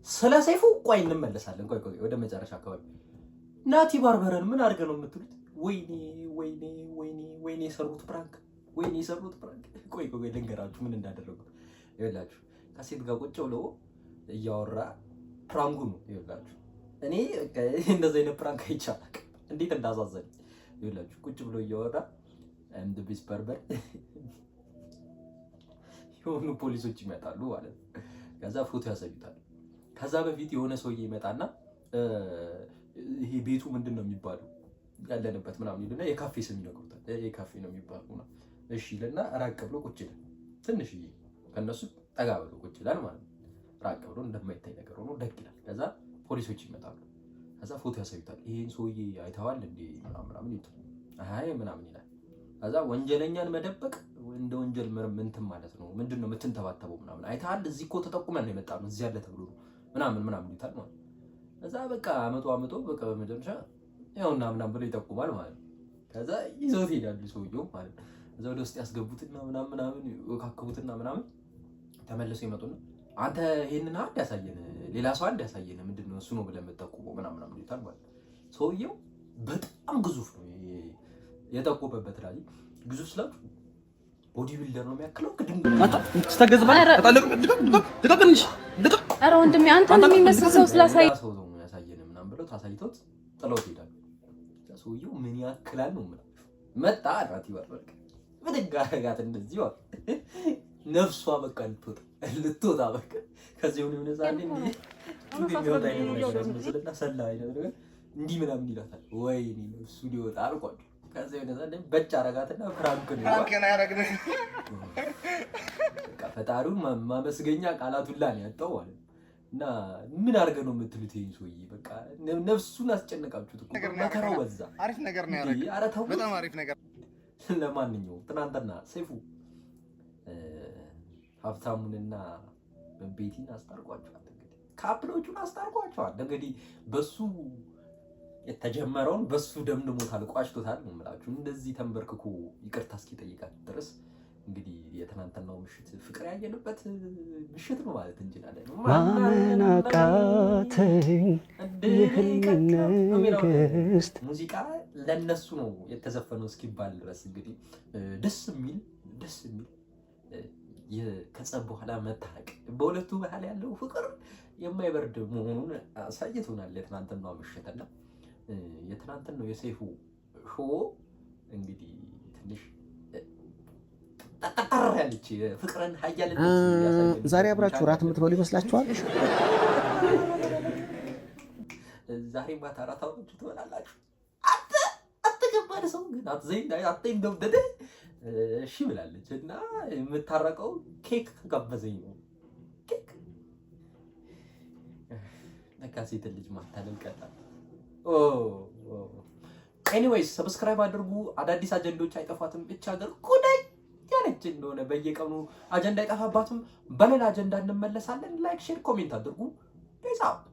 ስለ ሰይፉ ቆይ እንመለሳለን። ቆይ ወደ መጨረሻ አካባቢ ናቲ ባርበረን ምን አድርገህ ነው የምትሉት? ወይኔ የሰሩት ፕራንክ ቆይ ልንገራችሁ ምን እንዳደረጉ ይኸውላችሁ። ከሴት ጋር ቁጭ ብሎ እያወራ ፕራንኩ ነው ይኸውላችሁ። እኔ እንደዚህ አይነት ፕራንክ አይቻልም እንዴት እንዳሳዘኝ ይኸውላችሁ። ቁጭ ብሎ እያወራ አንድ ቢስ ባርበር የሆኑ ፖሊሶች ይመጣሉ ማለት ነው። ከዛ ፎቶ ያሳዩታል። ከዛ በፊት የሆነ ሰውዬ ይመጣና ይሄ ቤቱ ምንድነው የሚባለው ያለንበት ምናምን ይሉና የካፌ ስም ይነግሩታል። ይሄ ካፌ ነው የሚባለው። እሺ ይልና ራቅ ብሎ ቁጭ ይላል። ትንሽዬ ከነሱ ጠጋ ብሎ ቁጭ ይላል ማለት ነው። ራቅ ብሎ እንደማይታይ ነገር ሆኖ ደግ ይላል። ከዛ ፖሊሶች ይመጣሉ። ከዛ ፎቶ ያሳዩታል። ይሄን ሰውዬ አይተዋል እንዴ ምናምን ይሉት። አይ ምናምን ይላል። ከዛ ወንጀለኛን መደበቅ እንደ ወንጀል ምንትን ማለት ነው። ምንድነው የምትንተባተበው ምናምን አይተሃል? እዚህ እኮ ተጠቁመን ነው የመጣነው እዚህ ያለ ተብሎ ነው ምናምን ይሉታል ማለት ነው። ከዛ በቃ አመጡ በቃ በመጨረሻ ያውና ምናምን ብሎ ይጠቁማል ማለት ነው። ከዛ ይዘውት ይሄዳሉ ሰውየው ማለት ነው። ከዛ ወደ ውስጥ ያስገቡትና ምናምን ወካከቡትና ምናምን ተመልሰው ይመጡና አንተ ይሄንን አንድ ያሳየን ሌላ ሰው አንድ ያሳየን ምንድነው እሱ ነው ብለን የምትጠቁመው ምናምን ይሉታል ማለት ነው። ሰውየው በጣም ግዙፍ ነው የጠቆመበት ላይ ግዙፍ ስላችሁ ቦዲ ቢልደር ነው የሚያክለው። ኧረ ወንድሜ አንተን የሚመስል ሰው ስላሳይ ሰው ነው ያሳየን ምናምን ብለው ታሳይቶት ጥለው ይሄዳሉ። ሰውየው ምን ያክላል ነው መጣ አራት ይወርቅ በደጋ አረጋት እንደዚህ ወር ነፍሷ በቃ ልትወጣ በቃ ከዚህ ሆነ ዛሬ እንዴ ሰላ አይደለም እንዲህ ምናምን ይላታል። ወይኔ እሱ ሊወጣ አልቋል። ከዚህ ሆነ ዛሬ በጭ አረጋትና ፍራንክ ነው ያረጋግነ በቃ ፈጣሪውን ማመስገኛ ቃላቱላ ነው ያጣው ማለት እና ምን አድርገህ ነው የምትሉት? ይሄን ሰውዬ በቃ ነፍሱን አስጨነቃችሁት እኮ መከራው በዛ። አሪፍ ነገር ነው ያደረገው፣ በጣም አሪፍ ነገር። ለማንኛውም ትናንትና ሰይፉ ሀብታሙንና ቤቲን አስታርቋቸዋል። እንግዲህ ካፕሎቹን አስታርቋቸዋል። እንግዲህ በሱ የተጀመረውን በሱ ደምድሞታል፣ ቋጭቶታል ነው የምላችሁ። እንደዚህ ተንበርክኮ ይቅርታ እስኪጠይቃት ድረስ እንግዲህ የትናንትናው ምሽት ፍቅር ያየንበት ምሽት ነው ማለት እንችላለን። ማናቃተኝ ይህንንግስት ሙዚቃ ለነሱ ነው የተዘፈነው እስኪባል ድረስ እንግዲህ ደስ የሚል ከጸብ በኋላ መታረቅ በሁለቱ መሀል ያለው ፍቅር የማይበርድ መሆኑን አሳይቶናል የትናንትናው ምሽትና የትናንትናው የሰይፉ ሾው እንግዲህ ትንሽ ታታራለች ፍቅርን ሀያልን ዛሬ አብራችሁ ራት የምትበሉ ይመስላችኋል? ዛሬ ማታ ራት አብራችሁ ትበላላችሁ? አትገባደ ሰው ግን አትዘኝ ደውደደ እሺ ብላለች እና የምታረቀው ኬክ ጋበዘኝ ነው። ኬክ ነካሴት ልጅ ማታለል ቀጣ። ኤኒዌይስ ሰብስክራይብ አድርጉ። አዳዲስ አጀንዳዎች አይጠፋትም። ብቻ ሀገር ጉዳይ ያለች እንደሆነ በየቀኑ አጀንዳ አይጠፋባትም። በሌላ አጀንዳ እንመለሳለን። ላይክ፣ ሼር፣ ኮሜንት አድርጉ። ፔስ አውት